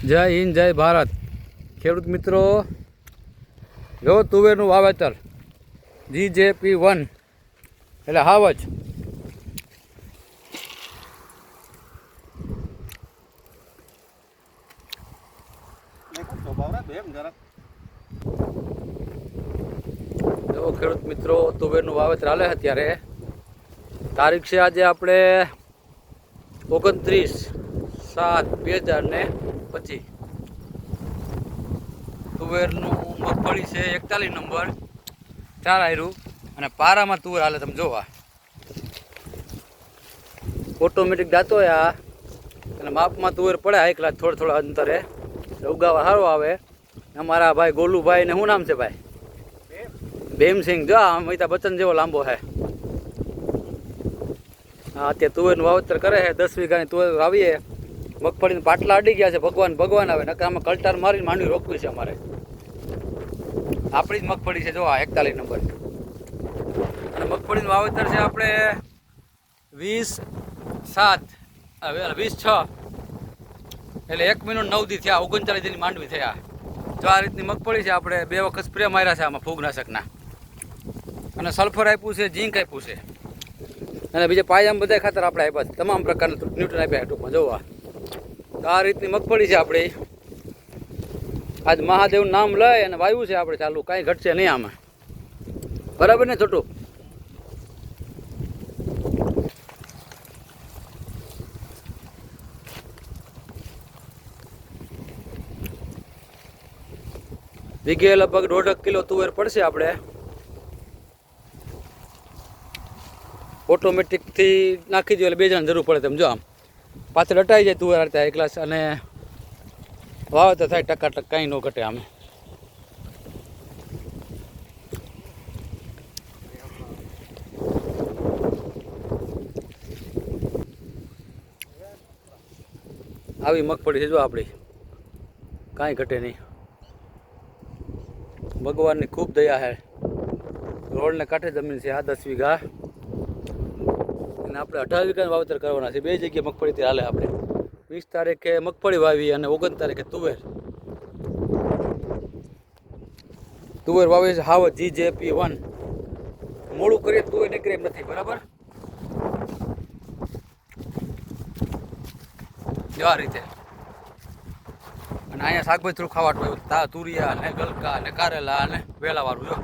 જય હિન્દ જય ભારત ખેડૂત મિત્રો, જો તુવેરનું વાવેતર GJP1 એટલે હાવજ. જો ખેડૂત મિત્રો, તુવેરનું વાવેતર હાલે અત્યારે. તારીખ છે આજે આપણે 29/7/2025. તુવેરનું મગફળી છે 41 નંબર 4 આયરું અને પારામાં તુવેર હાલે. તમે જોવા ઓટોમેટિક દાંતો આ અને માપમાં તુવેર પડે એક લાખ થોડા અંતરે ઉગાવા સારો આવે. અમારા ભાઈ ગોલુભાઈ ને શું નામ છે ભાઈ? ભીમસિંહ. જો અમિતાભ બચ્ચન જેવો લાંબો છે. હા, અત્યારે તુવેરનું વાવેતર કરે છે. 10 વીઘાની તુવેર વાવીએ. મગફળીના પાટલા અડી ગયા છે. ભગવાન આવે નકર આમાં કલટાર મારીને માંડવી રોકવી છે અમારે. આપણી જ મગફળી છે. જો આ 41 નંબર અને મગફળીનું વાવેતર છે આપણે 20/6 એટલે 1 મહિનો 9 દી થયા. 39 દીની માંડવી થયા. જો આ રીતની મગફળી છે. આપણે 2 વખત સ્પ્રે માર્યા છે આમાં ફૂગનાશકના, અને સલ્ફર આપ્યું છે, ઝીંક આપ્યું છે, અને બીજા પાયામાં બધા ખાતર આપણે આપ્યા છે. તમામ પ્રકારના ન્યુટ્રન આપ્યા ટૂંકમાં. જોવા તો આ રીતની મગફળી છે આપણી. આજ મહાદેવનું નામ લઈ અને વાવ્યું છે આપણે. ચાલુ કાંઈ ઘટશે નહીં આમાં. બરાબર ને છોટું? વીઘે લગભગ 1.5 કિલો તુવેર પડશે આપણે. ઓટોમેટિકથી નાખી દો એટલે 2 જણ જરૂર પડે. તમે જો આમ પાછળ હટાઈ જાય તુવેર ત્યાં એક ગ્લાસ, અને વાવેતર થાય ટકાટક, કાંઈ ન ઘટે આમે. આવી મગફળી છે જો આપણી, કાંઈ ઘટે નહીં. ભગવાનની ખૂબ દયા છે. રોડને કાંઠે જમીન છે આ 10 વીઘા, અને આપણે 18 વીઘાનું વાવેતર કરવાના છે. 2 જગ્યાએ મગફળી તે હાલે. આપણે 20 તારીખે મગફળી વાવી અને 29 તારીખે તુવેર વાવી છે હાવજ GJP1. મોડું કરીએ તુવેર નીકળે એમ નથી. બરાબર? આ રીતે. અને અહીંયા શાકભાજી થોડું ખાવાતું હોય, તુરિયા ને ગલકા ને કારેલા અને વેલાવાળું. જો